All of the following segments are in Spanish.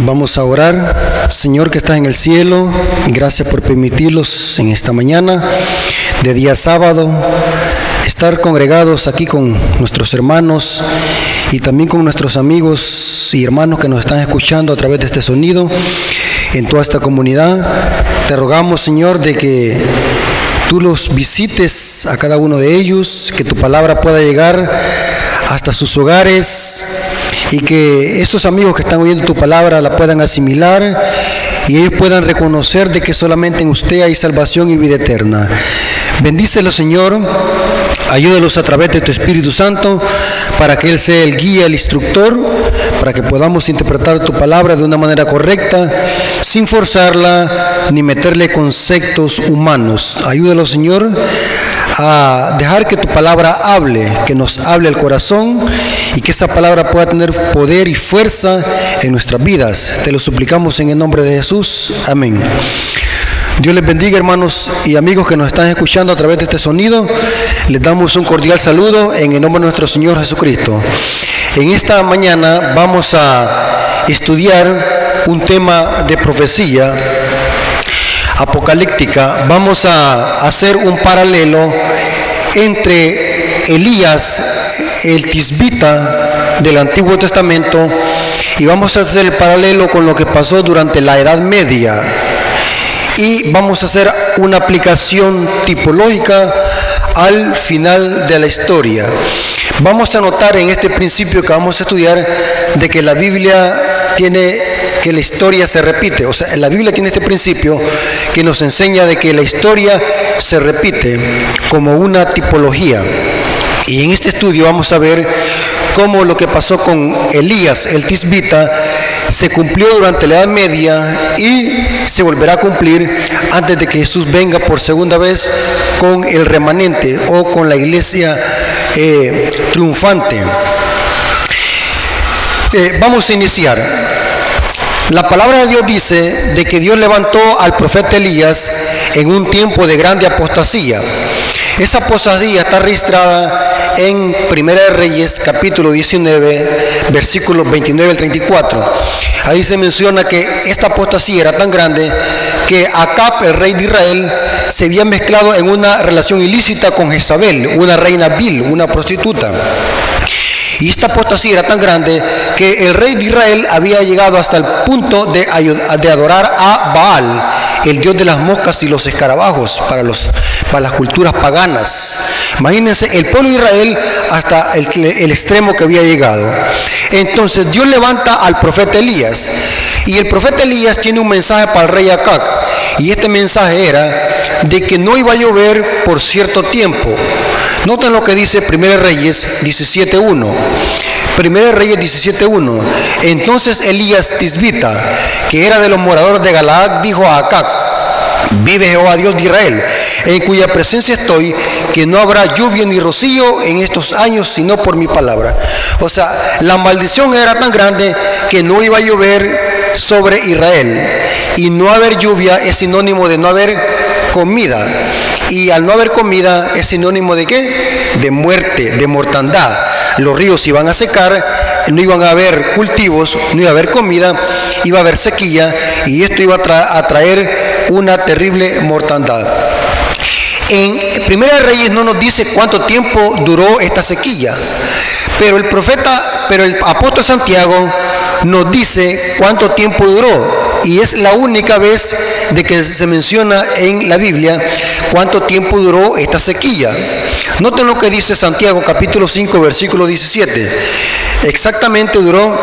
Vamos a orar. Señor que estás en el cielo, gracias por permitirlos en esta mañana de día sábado estar congregados aquí con nuestros hermanos y también con nuestros amigos y hermanos que nos están escuchando a través de este sonido en toda esta comunidad. Te rogamos, Señor, de que tú los visites a cada uno de ellos, que tu palabra pueda llegar hasta sus hogares y que esos amigos que están oyendo tu palabra la puedan asimilar y ellos puedan reconocer de que solamente en usted hay salvación y vida eterna. Bendícelos, Señor, ayúdalos a través de tu Espíritu Santo para que Él sea el guía, el instructor, para que podamos interpretar tu palabra de una manera correcta, sin forzarla ni meterle conceptos humanos. Ayúdalos, Señor, a dejar que tu palabra hable, que nos hable el corazón y que esa palabra pueda tener poder y fuerza en nuestras vidas. Te lo suplicamos en el nombre de Jesús. Amén. Dios les bendiga, hermanos y amigos que nos están escuchando a través de este sonido. Les damos un cordial saludo en el nombre de nuestro Señor Jesucristo. En esta mañana vamos a estudiar un tema de profecía apocalíptica. Vamos a hacer un paralelo entre Elías, el tisbita del Antiguo Testamento, y vamos a hacer el paralelo con lo que pasó durante la Edad Media. Y vamos a hacer una aplicación tipológica al final de la historia. Vamos a notar en este principio que vamos a estudiar de que la Biblia tiene que la historia se repite. O sea, la Biblia tiene este principio que nos enseña de que la historia se repite como una tipología. Y en este estudio vamos a ver cómo lo que pasó con Elías, el tisbita, se cumplió durante la Edad Media y se volverá a cumplir antes de que Jesús venga por segunda vez con el remanente o con la iglesia triunfante. Vamos a iniciar. La palabra de Dios dice de que Dios levantó al profeta Elías en un tiempo de grande apostasía. Esa apostasía está registrada en Primera de Reyes, capítulo 19, versículos 29 al 34. Ahí se menciona que esta apostasía era tan grande que Acab, el rey de Israel, se había mezclado en una relación ilícita con Jezabel, una reina vil, una prostituta. Y esta apostasía era tan grande que el rey de Israel había llegado hasta el punto de adorar a Baal, el dios de las moscas y los escarabajos para las culturas paganas. Imagínense el pueblo de Israel hasta el extremo que había llegado. Entonces Dios levanta al profeta Elías, y el profeta Elías tiene un mensaje para el rey Acab, y este mensaje era de que no iba a llover por cierto tiempo. Noten lo que dice 1 Reyes 17.1. 1 Reyes 17.1. Entonces Elías tisbita, que era de los moradores de Galaad, dijo a Acab: vive Jehová Dios de Israel, en cuya presencia estoy, que no habrá lluvia ni rocío en estos años, sino por mi palabra. O sea, la maldición era tan grande que no iba a llover sobre Israel, y no haber lluvia es sinónimo de no haber comida, y al no haber comida es sinónimo de ¿qué? De muerte, de mortandad. Los ríos iban a secar, no iban a haber cultivos, no iba a haber comida, iba a haber sequía, y esto iba a traer una terrible mortandad. En Primera de Reyes no nos dice cuánto tiempo duró esta sequía, pero el apóstol Santiago nos dice cuánto tiempo duró, y es la única vez de que se menciona en la Biblia cuánto tiempo duró esta sequía. Noten lo que dice Santiago capítulo 5 versículo 17. Exactamente duró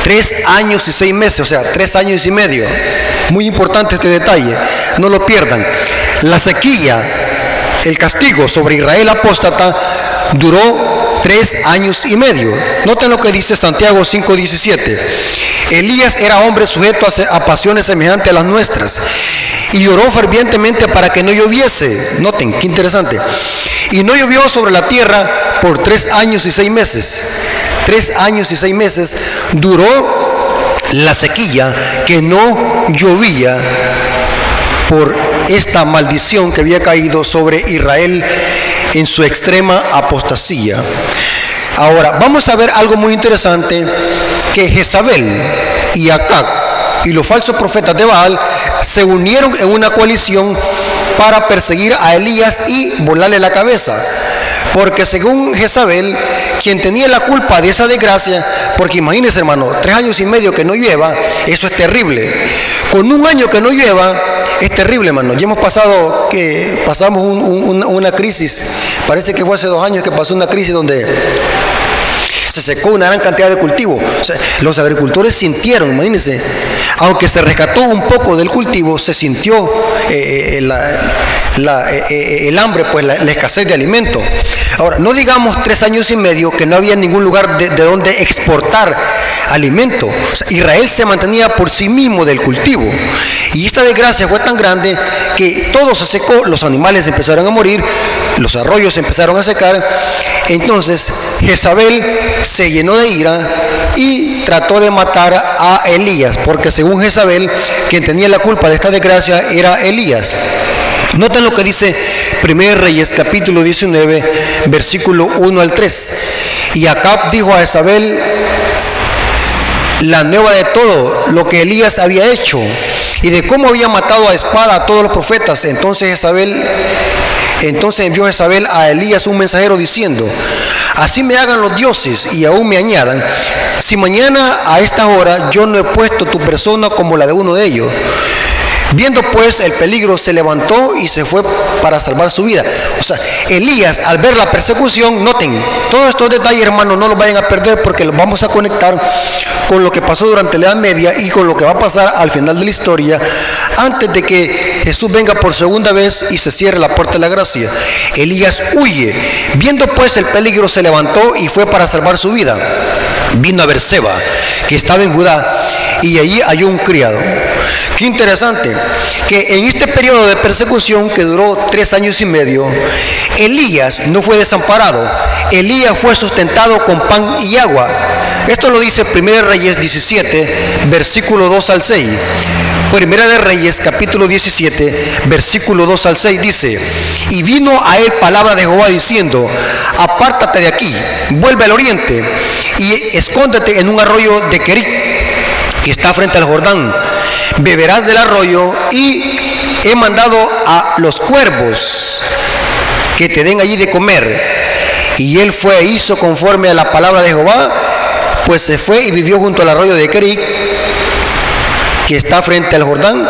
3 años y 6 meses, o sea, 3 años y medio. Muy importante este detalle, no lo pierdan. La sequía, el castigo sobre Israel apóstata, duró 3 años y medio. Noten lo que dice Santiago 5:17. Elías era hombre sujeto a pasiones semejantes a las nuestras, y oró fervientemente para que no lloviese. Noten, qué interesante. Y no llovió sobre la tierra por 3 años y 6 meses. 3 años y 6 meses duró la sequía, que no llovía por esta maldición que había caído sobre Israel en su extrema apostasía. Ahora, vamos a ver algo muy interesante, que Jezabel, y Acab y los falsos profetas de Baal se unieron en una coalición para perseguir a Elías y volarle la cabeza. Porque según Jezabel, quien tenía la culpa de esa desgracia, porque imagínense, hermano, 3 años y medio que no llueva, eso es terrible. Con 1 año que no llueva, es terrible, hermano. Ya pasamos una crisis, parece que fue hace 2 años que pasó una crisis donde se secó una gran cantidad de cultivo. O sea, los agricultores sintieron, imagínense, aunque se rescató un poco del cultivo, se sintió el hambre, pues la escasez de alimentos. Ahora, no digamos 3 años y medio que no había ningún lugar de donde exportar alimento. O sea, Israel se mantenía por sí mismo del cultivo. Y esta desgracia fue tan grande que todo se secó, los animales empezaron a morir, los arroyos empezaron a secar. Entonces Jezabel se llenó de ira y trató de matar a Elías, porque según Jezabel, quien tenía la culpa de esta desgracia era Elías. Noten lo que dice 1 Reyes capítulo 19 versículo 1 al 3. Y Acab dijo a Jezabel la nueva de todo lo que Elías había hecho y de cómo había matado a espada a todos los profetas. Entonces envió Jezabel a Elías un mensajero diciendo: así me hagan los dioses y aún me añadan, si mañana a esta hora yo no he puesto tu persona como la de uno de ellos. Viendo pues el peligro, se levantó y se fue para salvar su vida. O sea, Elías, al ver la persecución, noten, todos estos detalles, hermanos, no los vayan a perder, porque los vamos a conectar con lo que pasó durante la Edad Media y con lo que va a pasar al final de la historia, antes de que Jesús venga por segunda vez y se cierre la puerta de la gracia. Elías huye. Viendo pues el peligro, se levantó y fue para salvar su vida. Vino a Berseba, que estaba en Judá, y allí halló un criado. Qué interesante, que en este periodo de persecución que duró 3 años y medio, Elías no fue desamparado. Elías fue sustentado con pan y agua. Esto lo dice 1 Reyes 17, versículo 2 al 6. 1 de Reyes, capítulo 17, versículo 2 al 6 dice: y vino a él palabra de Jehová diciendo: apártate de aquí, vuelve al oriente y escóndete en un arroyo de Querit, que está frente al Jordán. Beberás del arroyo, y he mandado a los cuervos que te den allí de comer. Y él fue e hizo conforme a la palabra de Jehová, pues se fue y vivió junto al arroyo de Querit, que está frente al Jordán,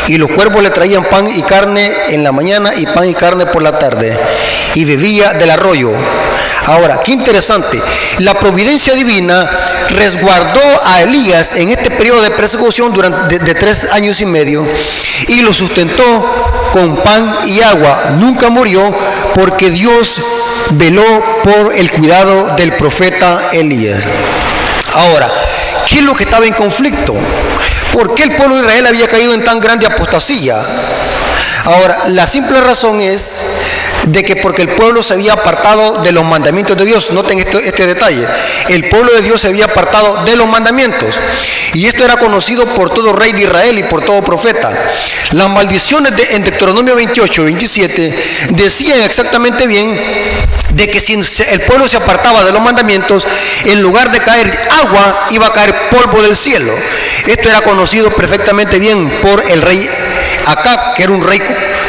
y los cuervos le traían pan y carne en la mañana y pan y carne por la tarde, y bebía del arroyo. Ahora, qué interesante, la providencia divina resguardó a Elías en este periodo de persecución durante de 3 años y medio, y lo sustentó con pan y agua. Nunca murió, porque Dios veló por el cuidado del profeta Elías. Ahora, ¿qué es lo que estaba en conflicto? ¿Por qué el pueblo de Israel había caído en tan grande apostasía? Ahora, la simple razón es de que porque el pueblo se había apartado de los mandamientos de Dios. Noten este detalle: el pueblo de Dios se había apartado de los mandamientos, y esto era conocido por todo rey de Israel y por todo profeta. Las maldiciones en Deuteronomio 28, 27 decían exactamente bien de que si el pueblo se apartaba de los mandamientos, en lugar de caer agua, iba a caer polvo del cielo. Esto era conocido perfectamente bien por el rey Acab, que era un rey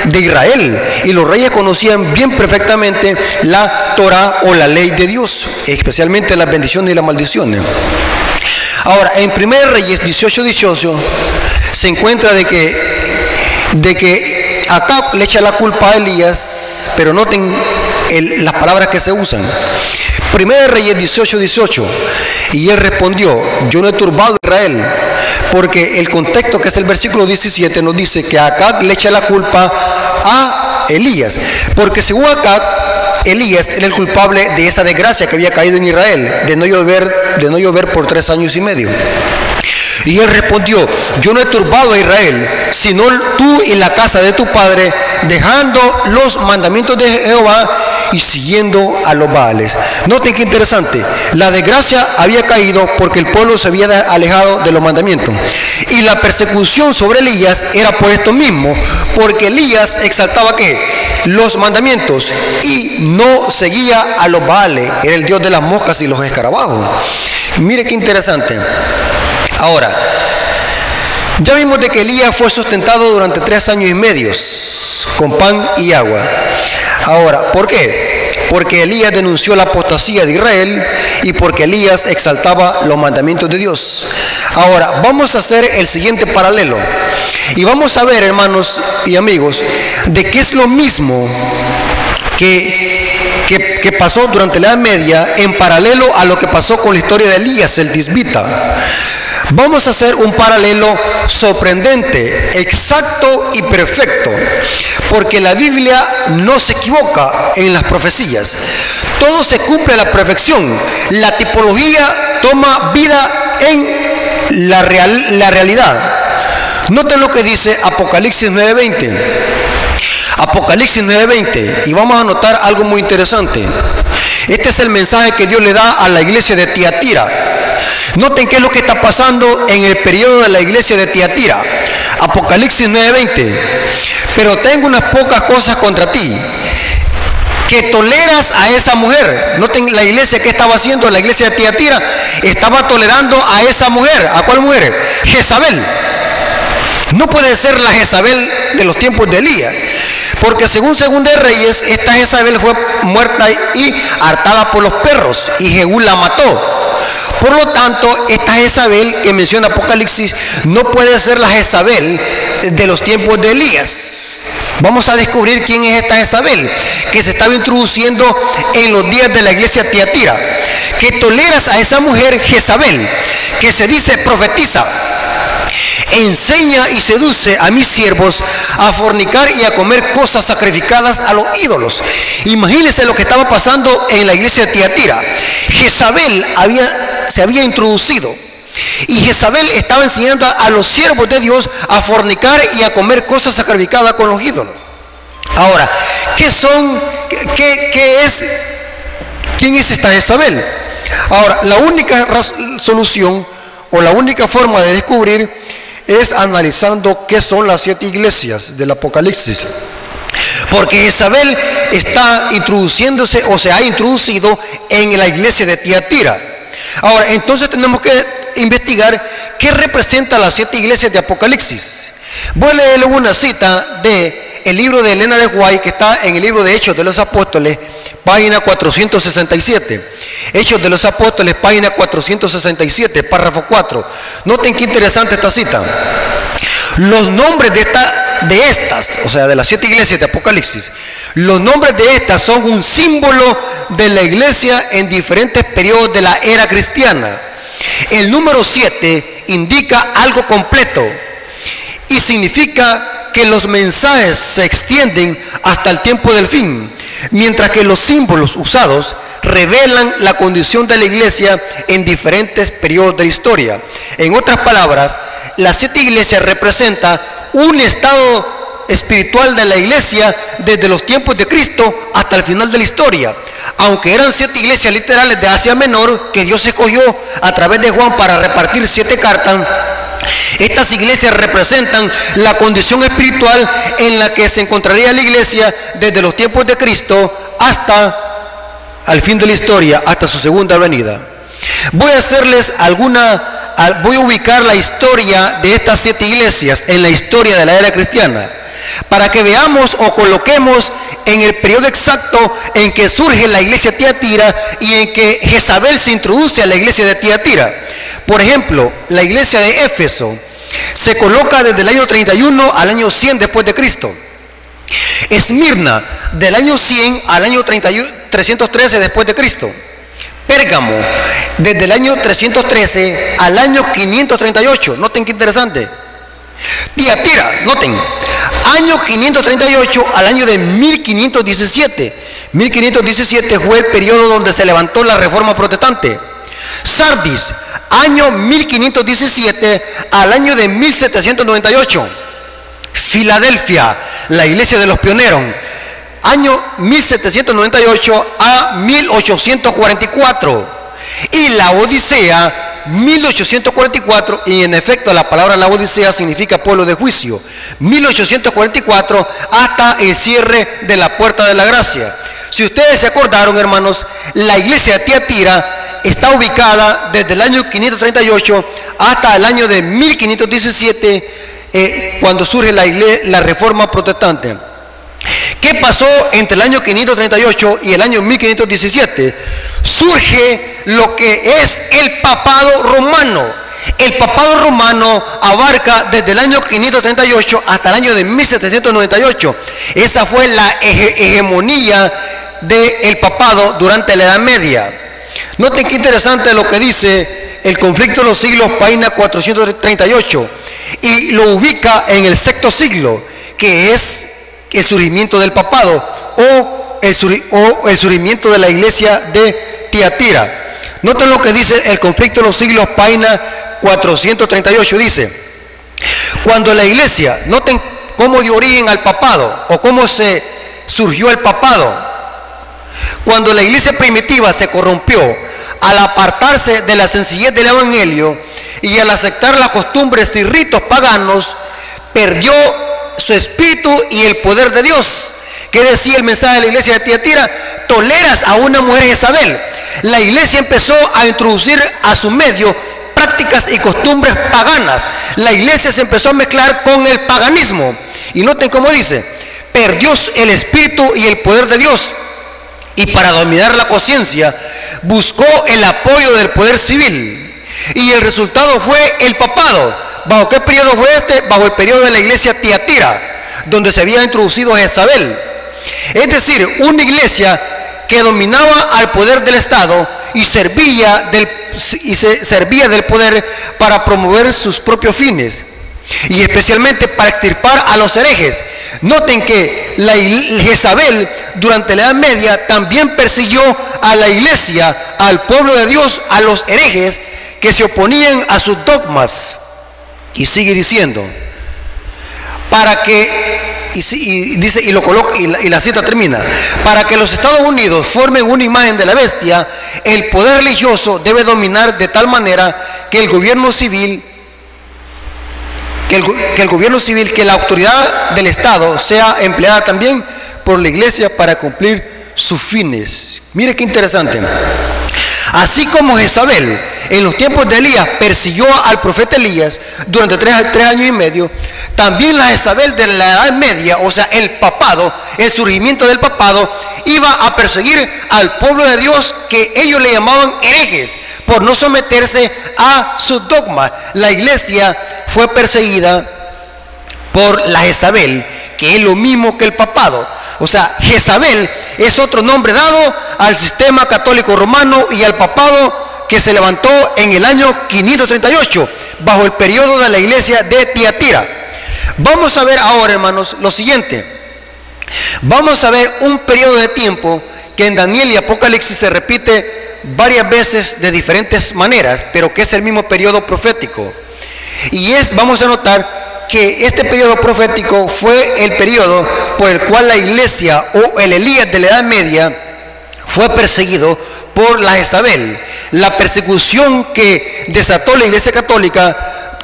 de Israel, y los reyes conocían bien perfectamente la Torah o la ley de Dios, especialmente las bendiciones y las maldiciones. Ahora, en 1 Reyes 18 se encuentra de que Acab le echa la culpa a Elías, pero noten las palabras que se usan. 1 Reyes 18, y él respondió: yo no he turbado a Israel, porque el contexto, que es el versículo 17, nos dice que Acab le echa la culpa a Elías, porque según Acab, Elías era el culpable de esa desgracia que había caído en Israel, de no llover por 3 años y medio. Y él respondió: yo no he turbado a Israel, sino tú y la casa de tu padre, dejando los mandamientos de Jehová y siguiendo a los Baales. Noten qué interesante, la desgracia había caído porque el pueblo se había alejado de los mandamientos, y la persecución sobre Elías era por esto mismo, porque Elías exaltaba ¿qué? Los mandamientos, y no seguía a los Baales. Era el dios de las moscas y los escarabajos. Mire qué interesante. Ahora, ya vimos de que Elías fue sustentado durante 3 años y medio con pan y agua. Ahora, ¿por qué? Porque Elías denunció la apostasía de Israel y porque Elías exaltaba los mandamientos de Dios. Ahora, vamos a hacer el siguiente paralelo. Y vamos a ver, hermanos y amigos, de qué es lo mismo que pasó durante la Edad Media en paralelo a lo que pasó con la historia de Elías el Tisbita. Vamos a hacer un paralelo sorprendente, exacto y perfecto, porque la Biblia no se equivoca en las profecías. Todo se cumple a la perfección. La tipología toma vida en la realidad. Noten lo que dice Apocalipsis 9:20. Apocalipsis 9:20, y vamos a notar algo muy interesante. Este es el mensaje que Dios le da a la iglesia de Tiatira. Noten qué es lo que está pasando en el periodo de la iglesia de Tiatira. Apocalipsis 9:20. Pero tengo unas pocas cosas contra ti, que toleras a esa mujer. Noten la iglesia que estaba haciendo, la iglesia de Tiatira estaba tolerando a esa mujer. ¿A cuál mujer? Jezabel. No puede ser la Jezabel de los tiempos de Elías, porque según Segunda de Reyes, esta Jezabel fue muerta y hartada por los perros, y Jehú la mató. Por lo tanto, esta Jezabel que menciona Apocalipsis no puede ser la Jezabel de los tiempos de Elías. Vamos a descubrir quién es esta Jezabel que se estaba introduciendo en los días de la iglesia Tiatira. Que toleras a esa mujer Jezabel, que se dice profetiza, enseña y seduce a mis siervos a fornicar y a comer cosas sacrificadas a los ídolos. Imagínense lo que estaba pasando en la iglesia de Tiatira. Jezabel se había introducido, y Jezabel estaba enseñando a los siervos de Dios a fornicar y a comer cosas sacrificadas con los ídolos. Ahora, ¿quién es esta Jezabel? Ahora, la única solución o la única forma de descubrir es analizando qué son las 7 iglesias del Apocalipsis. Porque Jezabel está introduciéndose o se ha introducido en la iglesia de Tiatira. Ahora, entonces tenemos que investigar qué representan las 7 iglesias de Apocalipsis. Voy a leerle una cita del libro de Elena de White, que está en el libro de Hechos de los Apóstoles, página 467. Hechos de los Apóstoles, página 467, párrafo 4. Noten qué interesante esta cita. Los nombres de estas, o sea, de las 7 iglesias de Apocalipsis, los nombres de estas son un símbolo de la iglesia en diferentes periodos de la era cristiana. El número 7 indica algo completo y significa que los mensajes se extienden hasta el tiempo del fin, mientras que los símbolos usados revelan la condición de la iglesia en diferentes periodos de la historia. En otras palabras, las 7 iglesias representan un estado espiritual de la iglesia desde los tiempos de Cristo hasta el final de la historia. Aunque eran 7 iglesias literales de Asia Menor que Dios escogió a través de Juan para repartir 7 cartas, estas iglesias representan la condición espiritual en la que se encontraría la iglesia desde los tiempos de Cristo hasta al fin de la historia, hasta su segunda venida. Voy a ubicar la historia de estas 7 iglesias en la historia de la era cristiana, para que veamos o coloquemos en el periodo exacto en que surge la iglesia de Tiatira y en que Jezabel se introduce a la iglesia de Tiatira. Por ejemplo, la iglesia de Éfeso se coloca desde el año 31 al año 100 después de Cristo. Esmirna, del año 100 al año 313 después de Cristo. Pérgamo, desde el año 313 al año 538. Noten qué interesante. Tiatira, noten, año 538 al año de 1517. 1517 fue el periodo donde se levantó la reforma protestante. Sardis, año 1517 al año de 1798. Filadelfia, la iglesia de los pioneros, año 1798 a 1844. Y la Odisea, 1844, y en efecto la palabra la Odisea significa pueblo de juicio, 1844 hasta el cierre de la puerta de la gracia. Si ustedes se acordaron, hermanos, la iglesia de Tiatira está ubicada desde el año 538 hasta el año de 1517, cuando surge la Reforma Protestante. ¿Qué pasó entre el año 538 y el año 1517? Surge lo que es el papado romano. El papado romano abarca desde el año 538 hasta el año de 1798. Esa fue la hegemonía del papado durante la Edad Media. Noten qué interesante lo que dice el conflicto de los siglos, página 438, y lo ubica en el sexto siglo, que es el surgimiento del papado o el surgimiento de la iglesia de Tiatira. Noten lo que dice el conflicto de los siglos, página 438, dice: cuando la iglesia, noten cómo dio origen al papado o cómo se surgió el papado. Cuando la iglesia primitiva se corrompió al apartarse de la sencillez del evangelio y al aceptar las costumbres y ritos paganos, perdió su espíritu y el poder de Dios. ¿Qué decía el mensaje de la iglesia de Tiatira? Toleras a una mujer Jezabel. La iglesia empezó a introducir a su medio prácticas y costumbres paganas. La iglesia se empezó a mezclar con el paganismo. Y noten cómo dice: perdió el espíritu y el poder de Dios. Y para dominar la conciencia, buscó el apoyo del poder civil. Y el resultado fue el papado. ¿Bajo qué periodo fue este? Bajo el periodo de la iglesia Tiatira, donde se había introducido Jezabel. Es decir, una iglesia que dominaba al poder del Estado y servía del poder para promover sus propios fines, y especialmente para extirpar a los herejes. Noten que la Jezabel durante la Edad Media también persiguió a la iglesia, al pueblo de Dios, a los herejes que se oponían a sus dogmas. Y sigue diciendo, para que, dice, y lo coloca, y la cita termina: para que los Estados Unidos formen una imagen de la bestia, el poder religioso debe dominar de tal manera que el gobierno civil, que la autoridad del Estado sea empleada también por la iglesia para cumplir sus fines. Mire qué interesante. Así como Jezabel en los tiempos de Elías persiguió al profeta Elías durante 3 años y medio, también la Jezabel de la Edad Media, o sea, el papado, el surgimiento del papado, iba a perseguir al pueblo de Dios, que ellos le llamaban herejes, por no someterse a sus dogmas. La iglesia fue perseguida por la Jezabel, que es lo mismo que el papado. O sea, Jezabel es otro nombre dado al sistema católico romano y al papado que se levantó en el año 538 bajo el periodo de la iglesia de Tiatira. Vamos a ver ahora, hermanos, lo siguiente. Vamos a ver un periodo de tiempo que en Daniel y Apocalipsis se repite varias veces de diferentes maneras, pero que es el mismo periodo profético. Y vamos a notar que este periodo profético fue el periodo por el cual la iglesia o el Elías de la Edad Media fue perseguido por la Jezabel. La persecución que desató la iglesia católica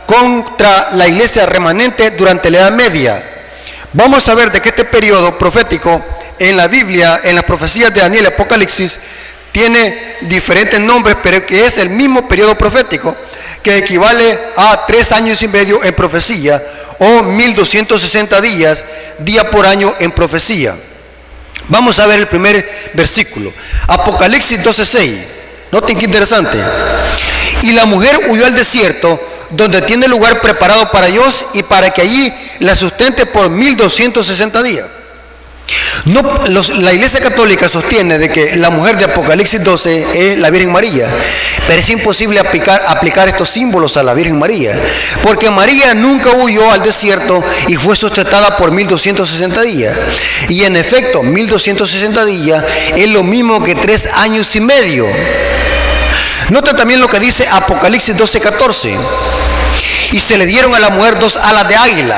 contra la iglesia remanente durante la Edad Media. Vamos a ver de que este periodo profético en la Biblia, en las profecías de Daniel y Apocalipsis, tiene diferentes nombres, pero que es el mismo periodo profético, que equivale a 3 años y medio en profecía, o 1260 días, día por año en profecía. Vamos a ver el primer versículo, Apocalipsis 12:6. Noten qué interesante. Y la mujer huyó al desierto, donde tiene lugar preparado para Dios, y para que allí la sustente por 1260 días. La iglesia católica sostiene de que la mujer de Apocalipsis 12 es la Virgen María, pero es imposible aplicar estos símbolos a la Virgen María, porque María nunca huyó al desierto y fue sustentada por 1260 días. Y en efecto, 1260 días es lo mismo que 3 años y medio. Nota también lo que dice Apocalipsis 12:14. Y se le dieron a la mujer 2 alas de águila,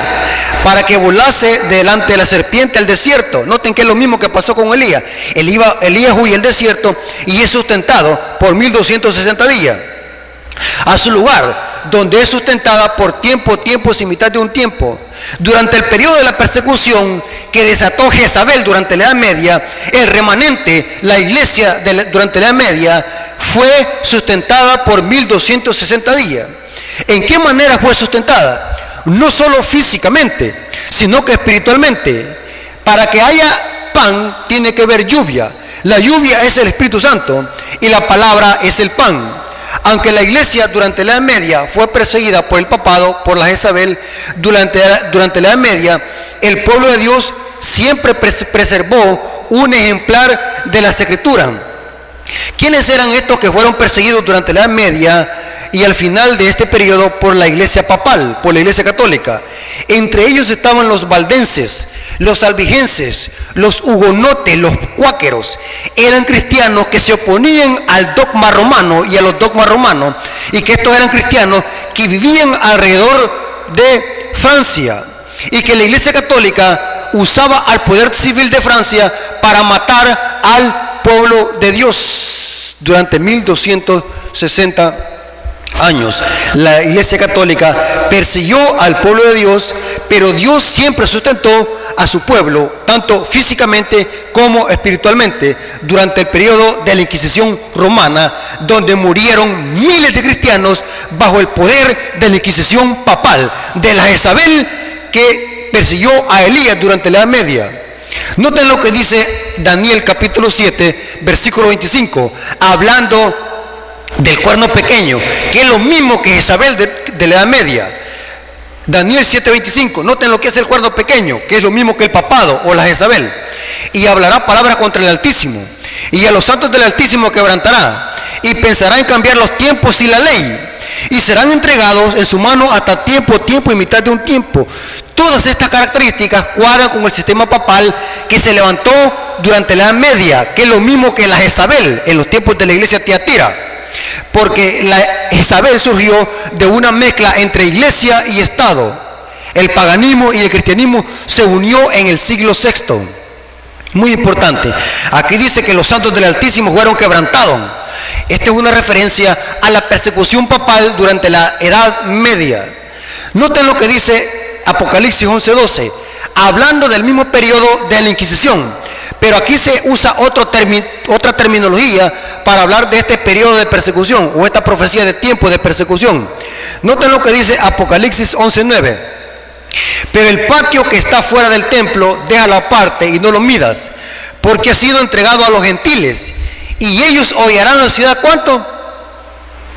para que volase delante de la serpiente al desierto. Noten que es lo mismo que pasó con Elías. Elías huye al desierto y es sustentado por 1260 días. A su lugar, donde es sustentada por tiempos y mitad de un tiempo. Durante el periodo de la persecución que desató Jezabel durante la Edad Media, el remanente, la iglesia durante la Edad Media, fue sustentada por 1260 días. ¿En qué manera fue sustentada? No solo físicamente, sino que espiritualmente. Para que haya pan tiene que haber lluvia. La lluvia es el Espíritu Santo y la palabra es el pan. Aunque la iglesia durante la Edad Media fue perseguida por el papado, por la Jezabel, durante la Edad Media, el pueblo de Dios siempre preservó un ejemplar de las Escrituras. ¿Quiénes eran estos que fueron perseguidos durante la Edad Media y al final de este periodo por la iglesia papal, por la iglesia católica? Entre ellos estaban los valdenses, los albigenses, los hugonotes, los cuáqueros. Eran cristianos que se oponían al dogma romano y a los dogmas romanos, y que estos eran cristianos que vivían alrededor de Francia, y que la iglesia católica usaba al poder civil de Francia para matar al pueblo de Dios durante 1260 años. La iglesia católica persiguió al pueblo de Dios, pero Dios siempre sustentó a su pueblo, tanto físicamente como espiritualmente, durante el periodo de la Inquisición romana, donde murieron miles de cristianos bajo el poder de la Inquisición papal, de la Jezabel que persiguió a Elías durante la Edad Media. Noten lo que dice Daniel capítulo 7, versículo 25, hablando del cuerno pequeño, que es lo mismo que Jezabel de la Edad Media. Daniel 7:25, noten lo que es el cuerno pequeño, que es lo mismo que el papado o la Jezabel. Y hablará palabras contra el Altísimo, y a los santos del Altísimo quebrantará, y pensará en cambiar los tiempos y la ley, y serán entregados en su mano hasta tiempo y mitad de un tiempo. Todas estas características cuadran con el sistema papal que se levantó durante la Edad Media, que es lo mismo que la Jezabel en los tiempos de la iglesia Tiatira, porque la Jezabel surgió de una mezcla entre iglesia y Estado. El paganismo y el cristianismo se unió en el siglo VI. Muy importante, aquí dice que los santos del Altísimo fueron quebrantados. Esta es una referencia a la persecución papal durante la Edad Media. Noten lo que dice Apocalipsis 11:12, hablando del mismo periodo de la Inquisición, pero aquí se usa otra terminología para hablar de este periodo de persecución, o esta profecía de tiempo de persecución. Noten lo que dice Apocalipsis 11:9, pero el patio que está fuera del templo déjalo aparte y no lo midas, porque ha sido entregado a los gentiles, y ellos hollarán la ciudad, ¿cuánto?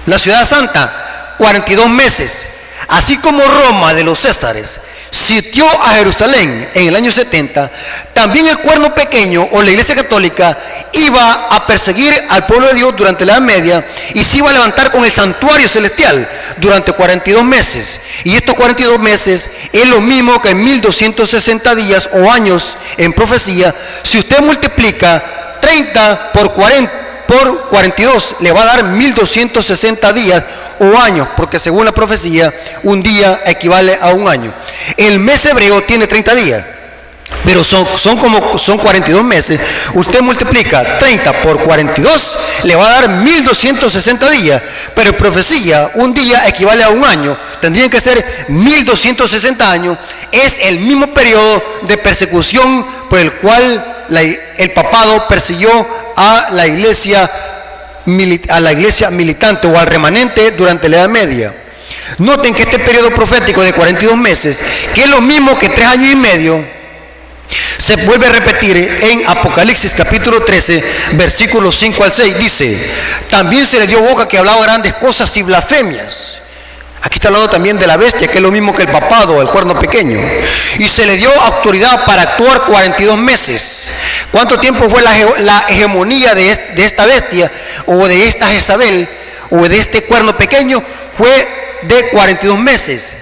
La ciudad santa, 42 meses. Así como Roma de los Césares sitió a Jerusalén en el año 70, también el cuerno pequeño o la iglesia católica iba a perseguir al pueblo de Dios durante la Edad Media, y se iba a levantar con el santuario celestial durante 42 meses. Y estos 42 meses es lo mismo que 1260 días o años en profecía. Si usted multiplica 30 por 42, le va a dar 1260 días o años, porque según la profecía un día equivale a un año. El mes hebreo tiene 30 días, pero son 42 meses. Usted multiplica 30 por 42, le va a dar 1260 días, pero en profecía un día equivale a un año. Tendrían que ser 1260 años. Es el mismo periodo de persecución por el cual el papado persiguió a la iglesia militante o al remanente durante la Edad Media. Noten que este periodo profético de 42 meses, que es lo mismo que 3 años y medio, se vuelve a repetir en Apocalipsis capítulo 13, versículos 5 al 6. Dice, también se le dio boca que hablaba grandes cosas y blasfemias. Aquí está hablando también de la bestia, que es lo mismo que el papado, el cuerno pequeño. Y se le dio autoridad para actuar 42 meses. ¿Cuánto tiempo fue la hegemonía de esta bestia, o de esta Jezabel, o de este cuerno pequeño? Fue de 42 meses.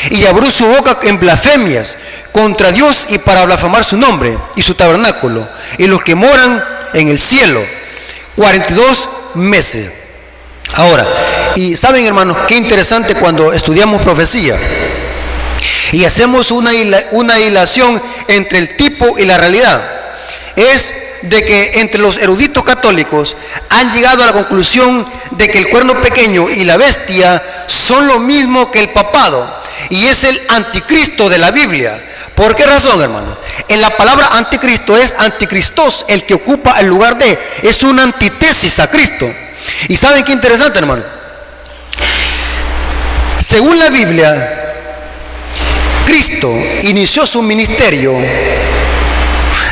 Y abrió su boca en blasfemias contra Dios y para blasfemar su nombre y su tabernáculo y los que moran en el cielo. 42 meses. Ahora, y saben, hermanos, qué interesante cuando estudiamos profecía y hacemos una hilación entre el tipo y la realidad, es de que entre los eruditos católicos han llegado a la conclusión de que el cuerno pequeño y la bestia son lo mismo que el papado, y es el anticristo de la Biblia. ¿Por qué razón, hermano? En la palabra anticristo es anticristos, el que ocupa el lugar de, es una antítesis a Cristo. Y ¿saben qué interesante, hermano? Según la Biblia, Cristo inició su ministerio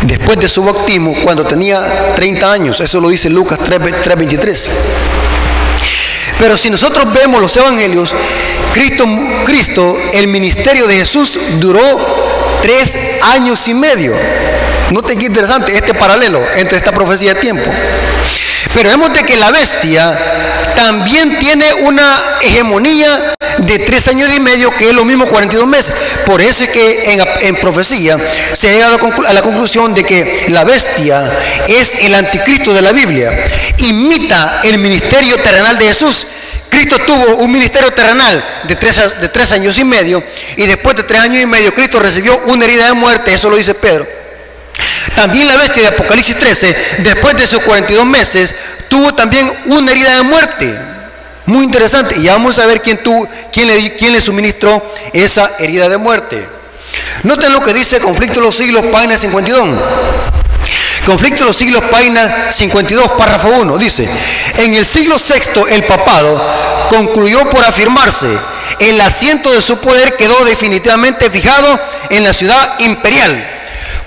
después de su bautismo cuando tenía 30 años. Eso lo dice Lucas 3:23. Pero si nosotros vemos los evangelios, Cristo, el ministerio de Jesús duró 3 años y medio. Noten qué interesante este paralelo entre esta profecía de tiempo. Pero vemos de que la bestia también tiene una hegemonía de 3 años y medio, que es lo mismo 42 meses. Por eso es que en profecía se ha llegado a la conclusión de que la bestia es el anticristo de la Biblia. Imita el ministerio terrenal de Jesús. Cristo tuvo un ministerio terrenal de 3 años y medio, y después de 3 años y medio Cristo recibió una herida de muerte. Eso lo dice Pedro. También la bestia de Apocalipsis 13, después de sus 42 meses, tuvo también una herida de muerte. Muy interesante. Y ya vamos a ver quién le suministró esa herida de muerte. Noten lo que dice Conflicto de los Siglos, página 52. Conflicto de los Siglos, página 52, párrafo 1. Dice: en el siglo VI el papado concluyó por afirmarse. El asiento de su poder quedó definitivamente fijado en la ciudad imperial,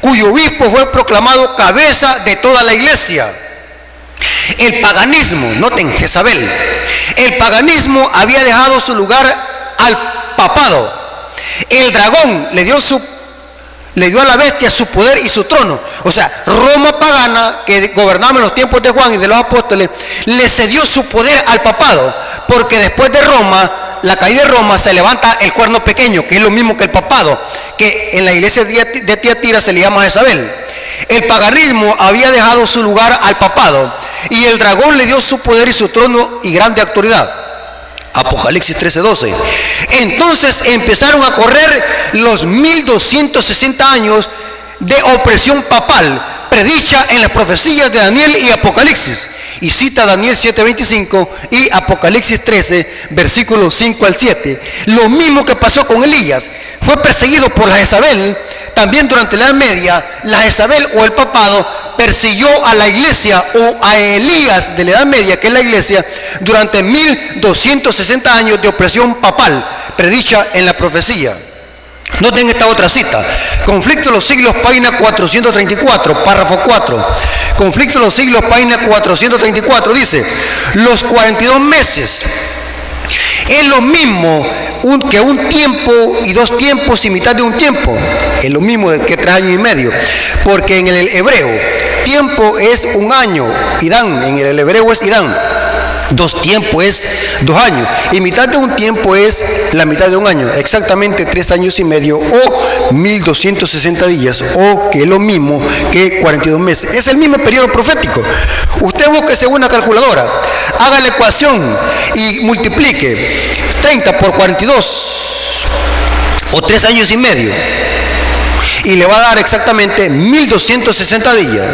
cuyo obispo fue proclamado cabeza de toda la iglesia. El paganismo, noten, Jezabel, el paganismo había dejado su lugar al papado. El dragón le dio a la bestia su poder y su trono. O sea, Roma pagana, que gobernaba en los tiempos de Juan y de los apóstoles, le cedió su poder al papado, porque después de Roma, la caída de Roma, se levanta el cuerno pequeño, que es lo mismo que el papado, que en la iglesia de Tiatira se le llama Jezabel. El paganismo había dejado su lugar al papado, y el dragón le dio su poder y su trono y grande autoridad. Apocalipsis 13:12. Entonces empezaron a correr los 1260 años de opresión papal, predicha en las profecías de Daniel y Apocalipsis. Y cita Daniel 7:25 y Apocalipsis 13, versículos 5 al 7. Lo mismo que pasó con Elías. Fue perseguido por la Jezabel. También durante la Edad Media, la Jezabel o el papado persiguió a la iglesia o a Elías de la Edad Media, que es la iglesia, durante 1260 años de opresión papal, predicha en la profecía. Noten esta otra cita. Conflicto de los Siglos, página 434, párrafo 4. Conflicto de los Siglos, página 434, dice: los 42 meses es lo mismo que un tiempo y 2 tiempos y mitad de un tiempo. Es lo mismo que 3 años y medio. Porque en el hebreo, tiempo es 1 año. Idán, en el hebreo es Idán. 2 tiempos es 2 años. Y mitad de un tiempo es la mitad de un año. Exactamente 3 años y medio o 1260 días. O que es lo mismo que 42 meses. Es el mismo periodo profético. Usted busque una calculadora, haga la ecuación y multiplique 30 por 42 o 3 años y medio. Y le va a dar exactamente 1260 días.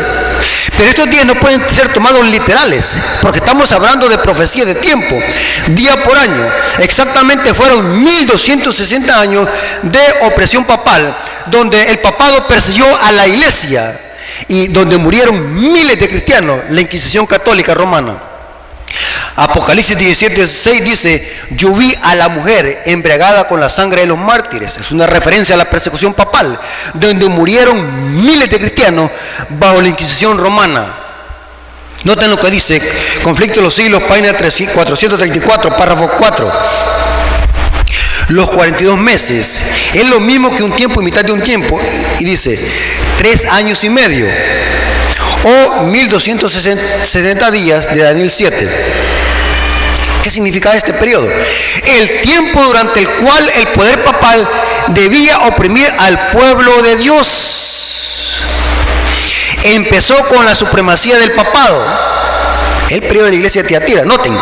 Pero estos días no pueden ser tomados literales, porque estamos hablando de profecía de tiempo, día por año. Exactamente fueron 1260 años de opresión papal, donde el papado persiguió a la iglesia y donde murieron miles de cristianos, la Inquisición católica romana. Apocalipsis 17:6 dice: yo vi a la mujer embriagada con la sangre de los mártires. Es una referencia a la persecución papal, donde murieron miles de cristianos bajo la Inquisición romana. Noten lo que dice Conflicto de los Siglos, página 434, párrafo 4. Los 42 meses es lo mismo que un tiempo y mitad de un tiempo. Y dice 3 años y medio o 1260 días de Daniel 7. ¿Qué significa este periodo? El tiempo durante el cual el poder papal debía oprimir al pueblo de Dios. Empezó con la supremacía del papado, el periodo de la iglesia de Tiatira. Noten,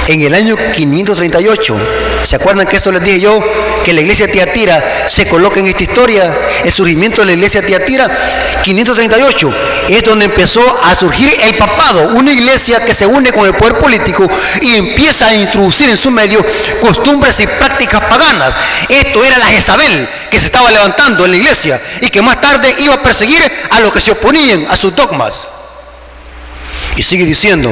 en el año 538, ¿se acuerdan que esto les dije yo? Que la iglesia de Tiatira se coloca en esta historia, el surgimiento de la iglesia de Tiatira. 538 es donde empezó a surgir el papado, una iglesia que se une con el poder político y empieza a introducir en su medio costumbres y prácticas paganas. Esto era la Jezabel que se estaba levantando en la iglesia y que más tarde iba a perseguir a los que se oponían a sus dogmas. Y sigue diciendo: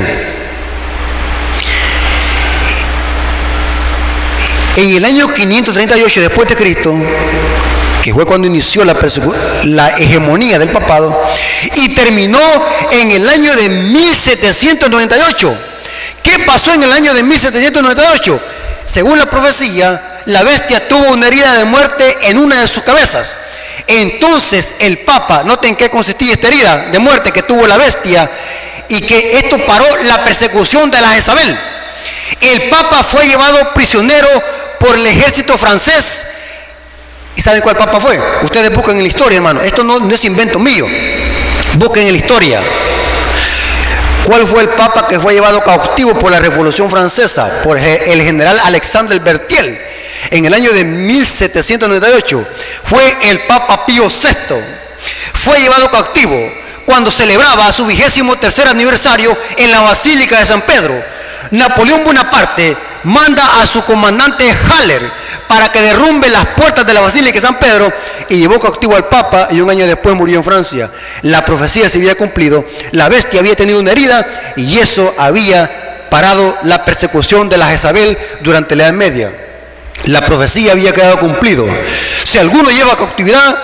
En el año 538 después de Cristo, que fue cuando inició la hegemonía del papado, y terminó en el año de 1798. ¿Qué pasó en el año de 1798? Según la profecía, la bestia tuvo una herida de muerte en una de sus cabezas. Entonces el Papa, noten qué consistía esta herida de muerte que tuvo la bestia, y que esto paró la persecución de la Jezabel. El Papa fue llevado prisionero por el ejército francés. ¿Y saben cuál Papa fue? Ustedes busquen en la historia, hermano. Esto no es invento mío. Busquen en la historia. ¿Cuál fue el Papa que fue llevado cautivo por la Revolución Francesa? Por el general Alexandre Berthier. En el año de 1798 fue el Papa Pío VI. Fue llevado cautivo cuando celebraba su 23º aniversario en la Basílica de San Pedro. Napoleón Bonaparte manda a su comandante Haller para que derrumbe las puertas de la Basílica de San Pedro, y llevó cautivo al Papa, y un año después murió en Francia. La profecía se había cumplido, la bestia había tenido una herida, y eso había parado la persecución de la Jezabel durante la Edad Media. La profecía había quedado cumplido. Si alguno lleva cautividad,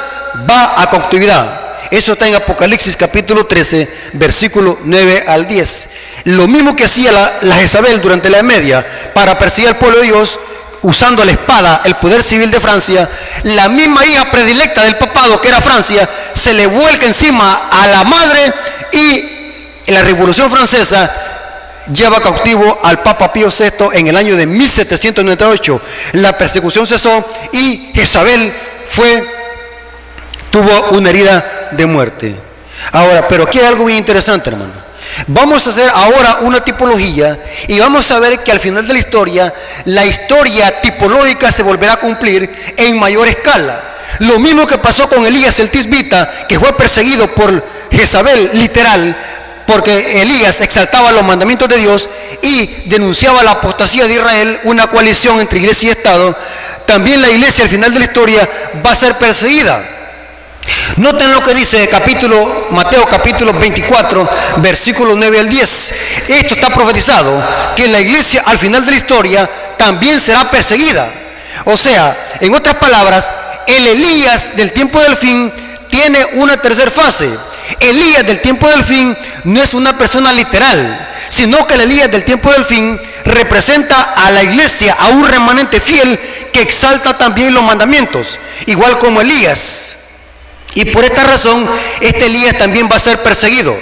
va a cautividad. Eso está en Apocalipsis capítulo 13, versículo 9 al 10. Lo mismo que hacía la Jezabel durante la Edad Media para perseguir al pueblo de Dios, usando la espada, el poder civil de Francia, la misma hija predilecta del papado, que era Francia, se le vuelca encima a la madre, y en la Revolución Francesa lleva cautivo al Papa Pío VI en el año de 1798. La persecución cesó y Jezabel tuvo una herida de muerte. Ahora, pero aquí hay algo bien interesante, hermano. Vamos a hacer ahora una tipología, y vamos a ver que al final de la historia tipológica se volverá a cumplir en mayor escala. Lo mismo que pasó con Elías el Tisbita, que fue perseguido por Jezabel, literal, porque Elías exaltaba los mandamientos de Dios y denunciaba la apostasía de Israel, una coalición entre iglesia y Estado. También la iglesia al final de la historia va a ser perseguida. Noten lo que dice Mateo capítulo 24, versículos 9 al 10. Esto está profetizado, que la iglesia al final de la historia también será perseguida. O sea, en otras palabras, el Elías del tiempo del fin tiene una tercera fase. Elías del tiempo del fin no es una persona literal, sino que el Elías del tiempo del fin representa a la iglesia, a un remanente fiel que exalta también los mandamientos, igual como Elías. Y por esta razón, este Elías también va a ser perseguido.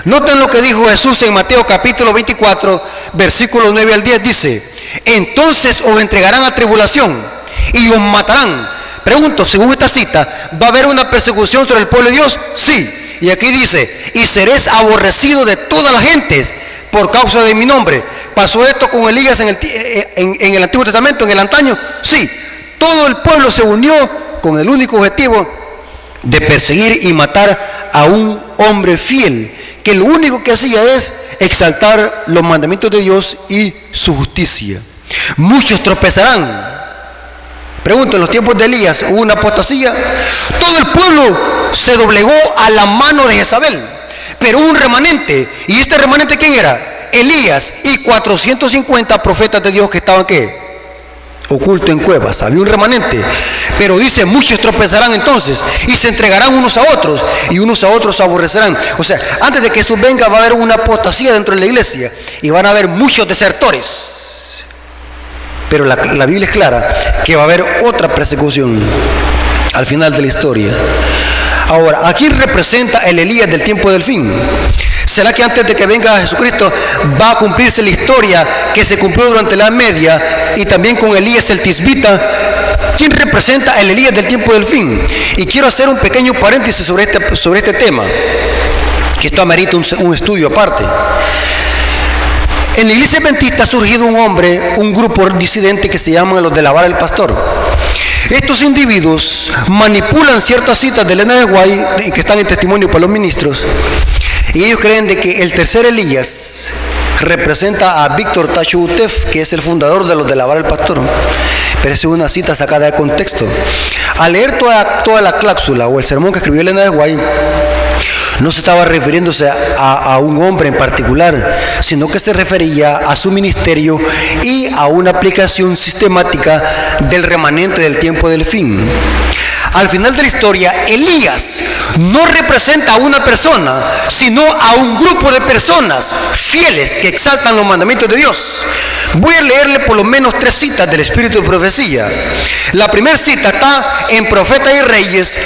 Noten lo que dijo Jesús en Mateo capítulo 24, versículos 9 al 10. Dice: entonces os entregarán a tribulación y os matarán. Pregunto, según esta cita, ¿va a haber una persecución sobre el pueblo de Dios? Sí. Y aquí dice: y seréis aborrecidos de todas las gentes por causa de mi nombre. ¿Pasó esto con Elías en el Antiguo Testamento, en el antaño? Sí. Todo el pueblo se unió con el único objetivo de perseguir y matar a un hombre fiel, que lo único que hacía es exaltar los mandamientos de Dios y su justicia. Muchos tropezarán. Pregunto, en los tiempos de Elías hubo una apostasía. Todo el pueblo se doblegó a la mano de Jezabel, pero hubo un remanente. ¿Y este remanente quién era? Elías y 450 profetas de Dios que estaban ¿qué? Oculto en cuevas. Había un remanente, pero dice: muchos tropezarán entonces y se entregarán unos a otros, y unos a otros se aborrecerán. O sea, antes de que Jesús venga va a haber una apostasía dentro de la iglesia, y van a haber muchos desertores. Pero la Biblia es clara que va a haber otra persecución al final de la historia. Ahora, ¿a quién representa el Elías del tiempo del fin? ¿Será que antes de que venga Jesucristo va a cumplirse la historia que se cumplió durante la Edad Media, y también con Elías el Tisbita? ¿Quién representa el Elías del tiempo del fin? Y quiero hacer un pequeño paréntesis sobre este tema, que esto amerita un estudio aparte. En la iglesia adventista ha surgido un grupo disidente que se llaman los de la vara del pastor. Estos individuos manipulan ciertas citas de Elena de White que están en testimonio para los ministros, y ellos creen de que el tercer Elías representa a Víctor Tacho Utef, que es el fundador de los de la vara del pastor. Pero es una cita sacada de contexto. Al leer toda la cláusula o el sermón que escribió Elena de White, no se estaba refiriéndose a un hombre en particular, sino que se refería a su ministerio y a una aplicación sistemática del remanente del tiempo del fin. Al final de la historia, Elías no representa a una persona, sino a un grupo de personas fieles que exaltan los mandamientos de Dios. Voy a leerle por lo menos 3 citas del Espíritu de Profecía. La primera cita está en Profetas y Reyes,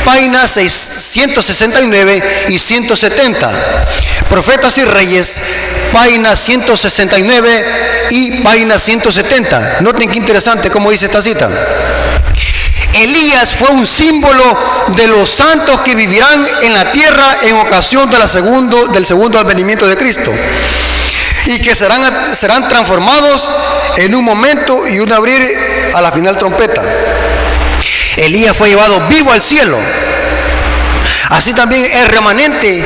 páginas 169 y 170. Profetas y Reyes, páginas 169 y página 170. Noten qué interesante cómo dice esta cita. Elías fue un símbolo de los santos que vivirán en la tierra en ocasión de del segundo advenimiento de Cristo, y que serán transformados en un momento y un abrir a la final trompeta. Elías fue llevado vivo al cielo. Así también el remanente,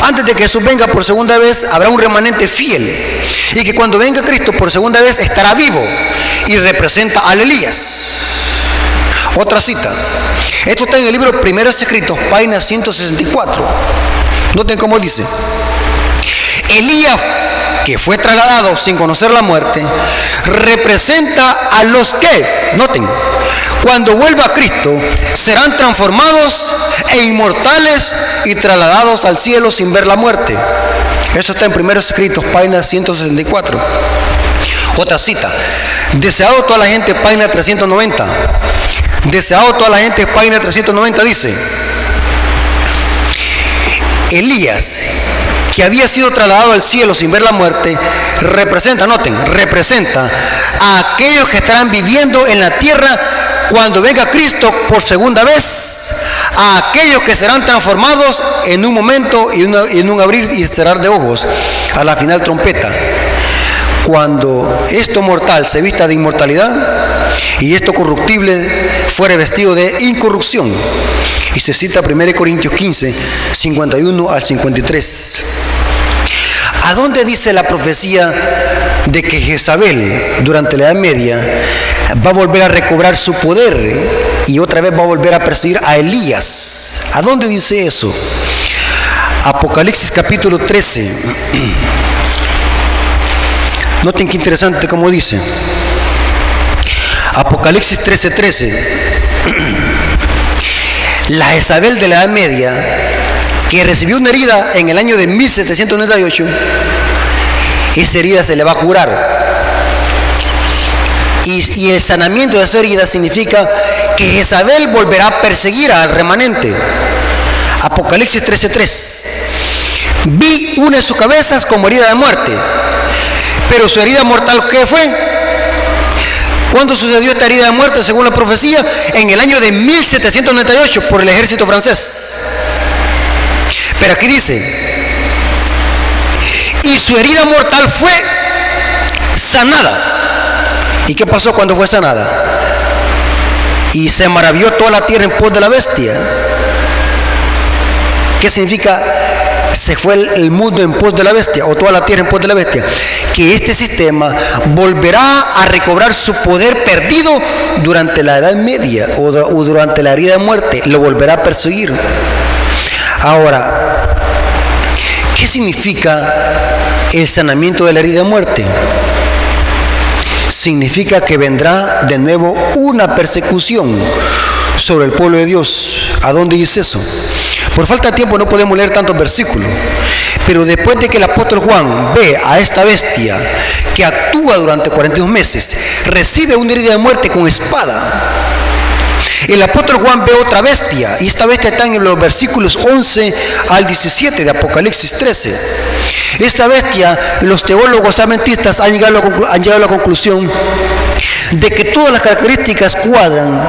antes de que Jesús venga por segunda vez, habrá un remanente fiel, y que cuando venga Cristo por segunda vez estará vivo y representa al Elías. Otra cita. Esto está en el libro Primeros Escritos, página 164. Noten cómo dice: Elías, que fue trasladado sin conocer la muerte, representa a los que, noten, cuando vuelva a Cristo, serán transformados e inmortales y trasladados al cielo sin ver la muerte. Eso está en Primeros Escritos, página 164. Otra cita. Deseado toda la gente, página 390. Deseado toda la gente, página 390, dice: Elías, que había sido trasladado al cielo sin ver la muerte, representa, noten, representa a aquellos que estarán viviendo en la tierra cuando venga Cristo por segunda vez, a aquellos que serán transformados en un momento y en un abrir y cerrar de ojos a la final trompeta. Cuando esto mortal se vista de inmortalidad y esto corruptible fuere vestido de incorrupción. Y se cita 1 Corintios 15, 51 al 53. ¿A dónde dice la profecía de que Jezabel durante la Edad Media va a volver a recobrar su poder y otra vez va a volver a perseguir a Elías? ¿A dónde dice eso? Apocalipsis capítulo 13. Noten qué interesante cómo dice. Apocalipsis 13:13. La Jezabel de la Edad Media, que recibió una herida en el año de 1798, esa herida se le va a curar. Y el sanamiento de esa herida significa que Jezabel volverá a perseguir al remanente. Apocalipsis 13:3. Vi una de sus cabezas como herida de muerte. Pero su herida mortal, ¿qué fue? ¿Cuándo sucedió esta herida de muerte según la profecía? En el año de 1798 por el ejército francés. Pero aquí dice: y su herida mortal fue sanada. ¿Y qué pasó cuando fue sanada? Y se maravilló toda la tierra en pos de la bestia. ¿Qué significa? Se fue el mundo en pos de la bestia, o toda la tierra en pos de la bestia. Que este sistema volverá a recobrar su poder perdido durante la Edad Media o durante la herida de muerte. Lo volverá a perseguir. Ahora, ¿qué significa el sanamiento de la herida de muerte? Significa que vendrá de nuevo una persecución sobre el pueblo de Dios. ¿A dónde dice eso? Por falta de tiempo no podemos leer tantos versículos, pero después de que el apóstol Juan ve a esta bestia que actúa durante 42 meses, recibe una herida de muerte con espada. El apóstol Juan ve otra bestia, y esta bestia está en los versículos 11 al 17 de Apocalipsis 13. Esta bestia, los teólogos adventistas han llegado a la conclusión de que todas las características cuadran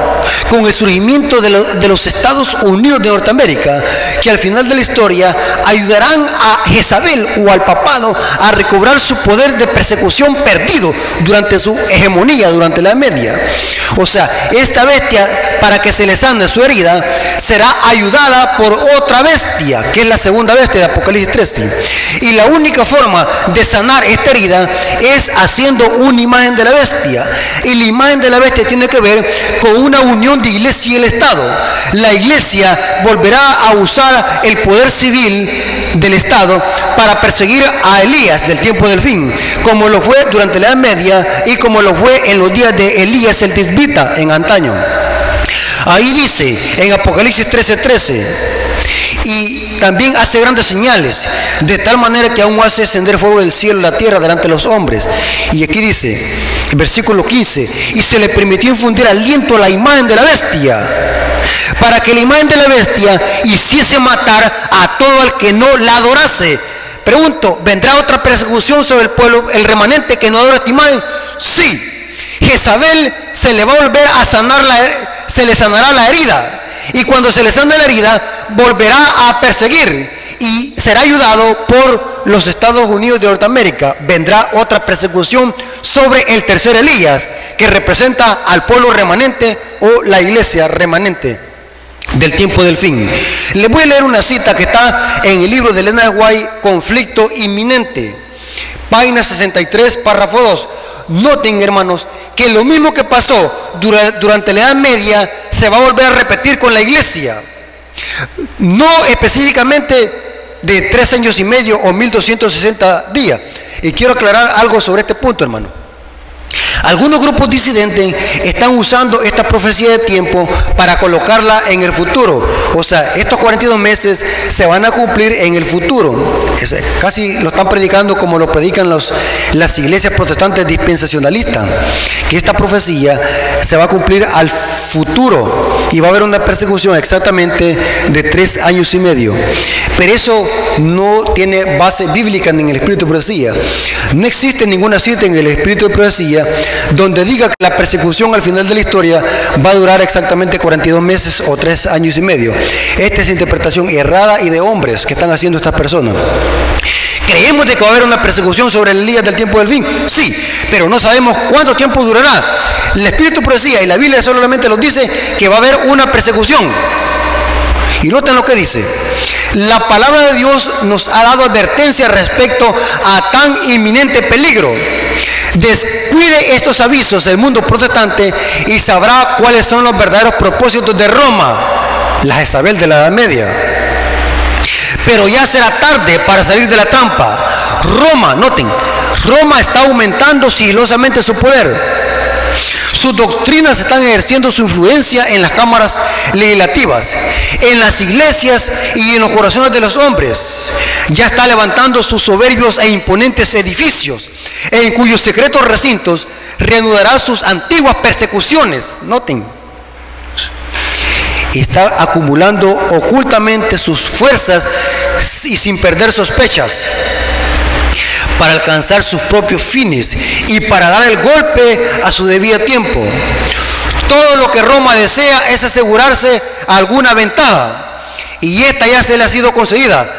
con el surgimiento de los Estados Unidos de Norteamérica, que al final de la historia ayudarán a Jezabel o al papado a recobrar su poder de persecución perdido durante su hegemonía durante la Edad Media. O sea, esta bestia para que se le sane su herida, será ayudada por otra bestia, que es la segunda bestia de Apocalipsis 13. Y la única forma de sanar esta herida es haciendo una imagen de la bestia. Y la imagen de la bestia tiene que ver con una unión de iglesia y el Estado. La iglesia volverá a usar el poder civil del Estado para perseguir a Elías del tiempo del fin, como lo fue durante la Edad Media y como lo fue en los días de Elías el Tisbita en antaño. Ahí dice en Apocalipsis 13:13, y también hace grandes señales, de tal manera que aún hace descender fuego del cielo a la tierra delante de los hombres. Y aquí dice, en versículo 15, y se le permitió infundir aliento a la imagen de la bestia, para que la imagen de la bestia hiciese matar a todo el que no la adorase. Pregunto, ¿vendrá otra persecución sobre el pueblo, el remanente que no adora esta imagen? Sí. Jezabel se le va a volver a sanar, se le sanará la herida. Y cuando se le sana la herida, volverá a perseguir y será ayudado por los Estados Unidos de Norteamérica. Vendrá otra persecución sobre el tercer Elías, que representa al pueblo remanente o la iglesia remanente del tiempo del fin. Les voy a leer una cita que está en el libro de Elena de White, Conflicto Inminente, página 63, párrafo 2. Noten, hermanos, que lo mismo que pasó durante la Edad Media se va a volver a repetir con la iglesia. No específicamente de 3 años y medio o 1260 días. Y quiero aclarar algo sobre este punto, hermano. Algunos grupos disidentes están usando esta profecía de tiempo para colocarla en el futuro. O sea, estos 42 meses se van a cumplir en el futuro. Casi lo están predicando como lo predican las iglesias protestantes dispensacionalistas, que esta profecía se va a cumplir al futuro y va a haber una persecución exactamente de 3 años y medio. Pero eso no tiene base bíblica ni en el espíritu de profecía. No existe ninguna cita en el espíritu de profecía donde diga que la persecución al final de la historia va a durar exactamente 42 meses o 3 años y medio. Esta es interpretación errada y de hombres que están haciendo estas personas. ¿Creemos de que va a haber una persecución sobre el Elías del tiempo del fin? Sí, pero no sabemos cuánto tiempo durará. El espíritu de profecía y la Biblia solamente nos dice que va a haber una persecución. Y noten lo que dice. La palabra de Dios nos ha dado advertencia respecto a tan inminente peligro. Descuide estos avisos el mundo protestante y sabrá cuáles son los verdaderos propósitos de Roma, la Jezabel de la Edad Media. Pero ya será tarde para salir de la trampa. Roma, noten, Roma está aumentando sigilosamente su poder. Sus doctrinas están ejerciendo su influencia en las cámaras legislativas, en las iglesias y en los corazones de los hombres. Ya está levantando sus soberbios e imponentes edificios, en cuyos secretos recintos reanudará sus antiguas persecuciones. Noten, está acumulando ocultamente sus fuerzas y sin perder sospechas, para alcanzar sus propios fines y para dar el golpe a su debido tiempo. Todo lo que Roma desea es asegurarse alguna ventaja, y esta ya se le ha sido concedida.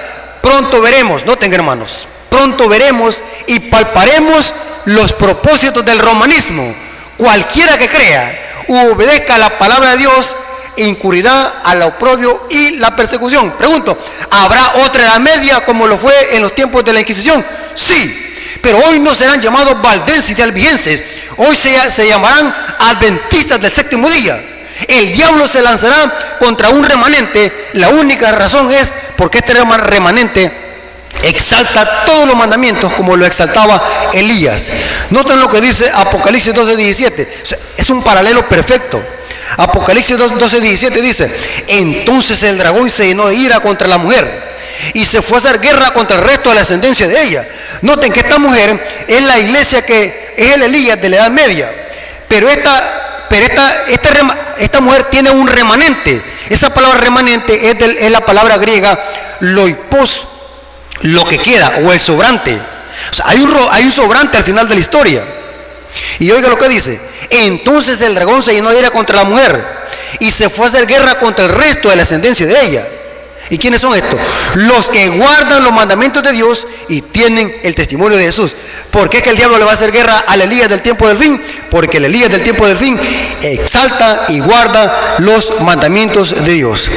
Pronto veremos, noten, hermanos, pronto veremos y palparemos los propósitos del romanismo. Cualquiera que crea u obedezca la palabra de Dios incurrirá al oprobio y la persecución. Pregunto, ¿habrá otra Edad Media como lo fue en los tiempos de la Inquisición? Sí, pero hoy no serán llamados valdenses y albigenses, hoy se llamarán adventistas del séptimo día. El diablo se lanzará contra un remanente. La única razón es porque este remanente exalta todos los mandamientos como lo exaltaba Elías. Noten lo que dice Apocalipsis 12:17. Es un paralelo perfecto. Apocalipsis 12:17 dice: entonces el dragón se llenó de ira contra la mujer y se fue a hacer guerra contra el resto de la descendencia de ella. Noten que esta mujer es la iglesia que es el Elías de la Edad Media, pero esta mujer tiene un remanente. Esa palabra remanente es la palabra griega loipos, lo que queda, o el sobrante. O sea, hay un sobrante al final de la historia. Y oiga lo que dice: entonces el dragón se llenó de ira contra la mujer y se fue a hacer guerra contra el resto de la descendencia de ella. ¿Y quiénes son estos? Los que guardan los mandamientos de Dios y tienen el testimonio de Jesús. ¿Por qué es que el diablo le va a hacer guerra al Elías del tiempo del fin? Porque el Elías del tiempo del fin exalta y guarda los mandamientos de Dios.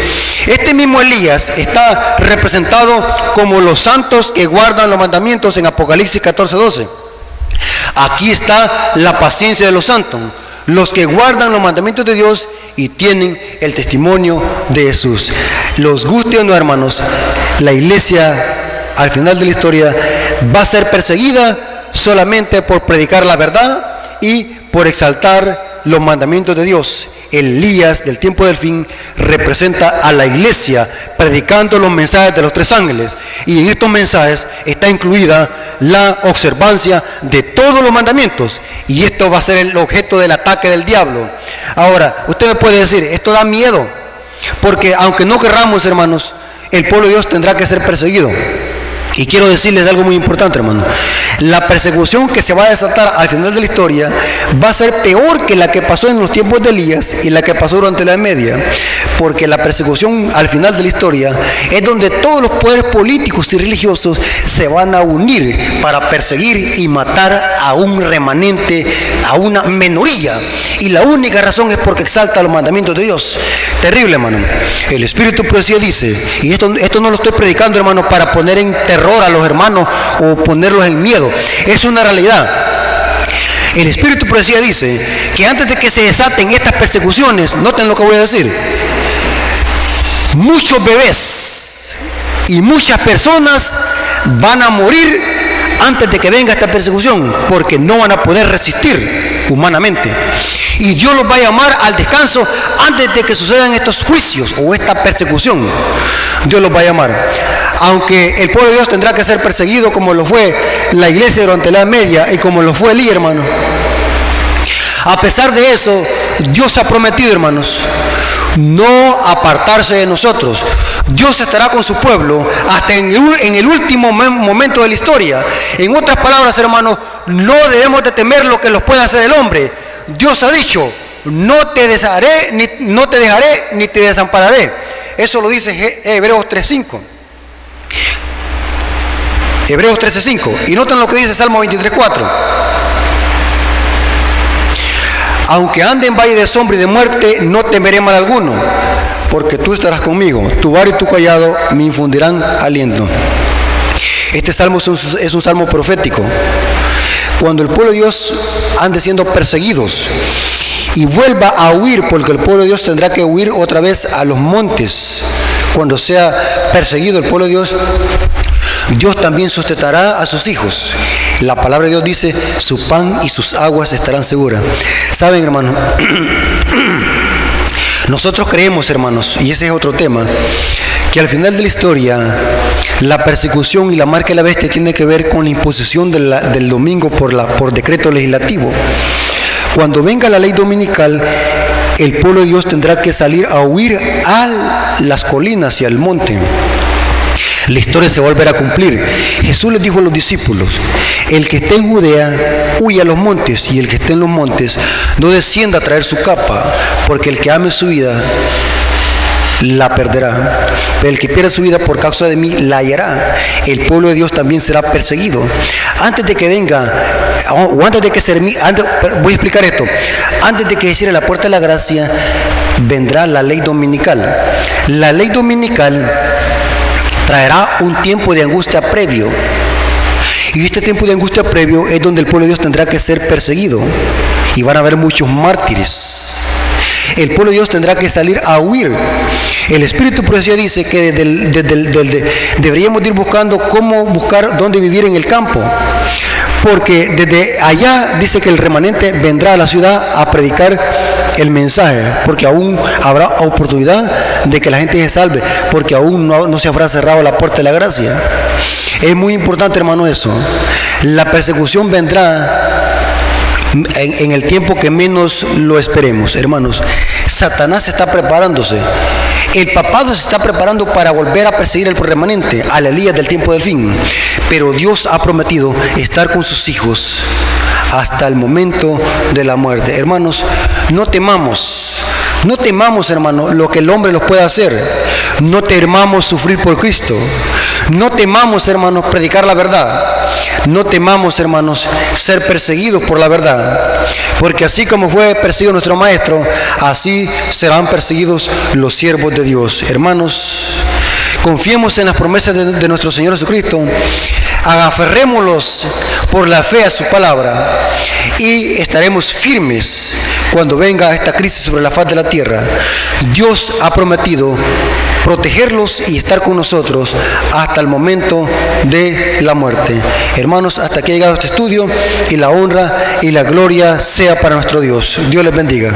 Este mismo Elías está representado como los santos que guardan los mandamientos en Apocalipsis 14:12. Aquí está la paciencia de los santos, los que guardan los mandamientos de Dios y tienen el testimonio de Jesús. Los guste o no, hermanos, la iglesia al final de la historia va a ser perseguida solamente por predicar la verdad y por exaltar los mandamientos de Dios. Elías del tiempo del fin representa a la iglesia predicando los mensajes de los tres ángeles, y en estos mensajes está incluida la observancia de todos los mandamientos, y esto va a ser el objeto del ataque del diablo. Ahora, usted me puede decir, esto da miedo, porque aunque no querramos, hermanos, el pueblo de Dios tendrá que ser perseguido. Y quiero decirles algo muy importante, hermano. La persecución que se va a desatar al final de la historia va a ser peor que la que pasó en los tiempos de Elías y la que pasó durante la Edad Media. Porque la persecución al final de la historia es donde todos los poderes políticos y religiosos se van a unir para perseguir y matar a un remanente, a una minoría. Y la única razón es porque exalta los mandamientos de Dios. Terrible, hermano. El Espíritu de Profecía dice, y esto no lo estoy predicando, hermano, para poner en terror a los hermanos o ponerlos en miedo. Es una realidad. El Espíritu de Profecía dice que antes de que se desaten estas persecuciones, noten lo que voy a decir, muchos bebés y muchas personas van a morir antes de que venga esta persecución, porque no van a poder resistir humanamente. Y Dios los va a llamar al descanso antes de que sucedan estos juicios o esta persecución. Dios los va a llamar. Aunque el pueblo de Dios tendrá que ser perseguido como lo fue la iglesia durante la Edad Media y como lo fue Elías, hermano. A pesar de eso, Dios ha prometido, hermanos, no apartarse de nosotros. Dios estará con su pueblo hasta en el último momento de la historia. En otras palabras, hermanos, no debemos de temer lo que los pueda hacer el hombre. Dios ha dicho, no te dejaré ni te desampararé. Eso lo dice Hebreos 3:5. Hebreos 13:5. Y noten lo que dice Salmo 23:4. Aunque ande en valle de sombra y de muerte, no temeré mal alguno, porque tú estarás conmigo. Tu vara y tu cayado me infundirán aliento. Este salmo es un salmo profético. Cuando el pueblo de Dios ande siendo perseguidos y vuelva a huir, porque el pueblo de Dios tendrá que huir otra vez a los montes, cuando sea perseguido el pueblo de Dios, Dios también sustentará a sus hijos. La palabra de Dios dice, su pan y sus aguas estarán seguras. Saben, hermanos, nosotros creemos, hermanos, y ese es otro tema, que al final de la historia, la persecución y la marca de la bestia tiene que ver con la imposición del domingo por decreto legislativo. Cuando venga la ley dominical, el pueblo de Dios tendrá que salir a huir a las colinas y al monte. La historia se volverá a cumplir. Jesús les dijo a los discípulos, el que esté en Judea, huya a los montes, y el que esté en los montes, no descienda a traer su capa, porque el que ame su vida, la perderá, pero el que pierda su vida por causa de mí, la hallará. El pueblo de Dios también será perseguido. Antes de que venga, o antes de que voy a explicar esto, antes de que se cierre la puerta de la gracia, vendrá la ley dominical. La ley dominical traerá un tiempo de angustia previo. Y este tiempo de angustia previo es donde el pueblo de Dios tendrá que ser perseguido. Y van a haber muchos mártires. El pueblo de Dios tendrá que salir a huir. El Espíritu de Profecía dice que deberíamos ir buscando dónde vivir en el campo. Porque desde allá dice que el remanente vendrá a la ciudad a predicar el mensaje, porque aún habrá oportunidad de que la gente se salve, porque aún no se habrá cerrado la puerta de la gracia. Es muy importante, hermano, eso. La persecución vendrá en el tiempo que menos lo esperemos, hermanos. Satanás está preparándose. El papado se está preparando para volver a perseguir el remanente, al Elías del tiempo del fin. Pero Dios ha prometido estar con sus hijos hasta el momento de la muerte. Hermanos, no temamos, hermano, lo que el hombre los pueda hacer. No temamos sufrir por Cristo. No temamos, hermanos, predicar la verdad. no temamos, hermanos, ser perseguidos por la verdad, porque así como fue perseguido nuestro Maestro, así serán perseguidos los siervos de Dios. Hermanos, confiemos en las promesas de nuestro Señor Jesucristo, aferrémoslos por la fe a su palabra y estaremos firmes cuando venga esta crisis sobre la faz de la tierra. Dios ha prometido protegerlos y estar con nosotros hasta el momento de la muerte. Hermanos, hasta aquí ha llegado este estudio, y la honra y la gloria sea para nuestro Dios. Dios les bendiga.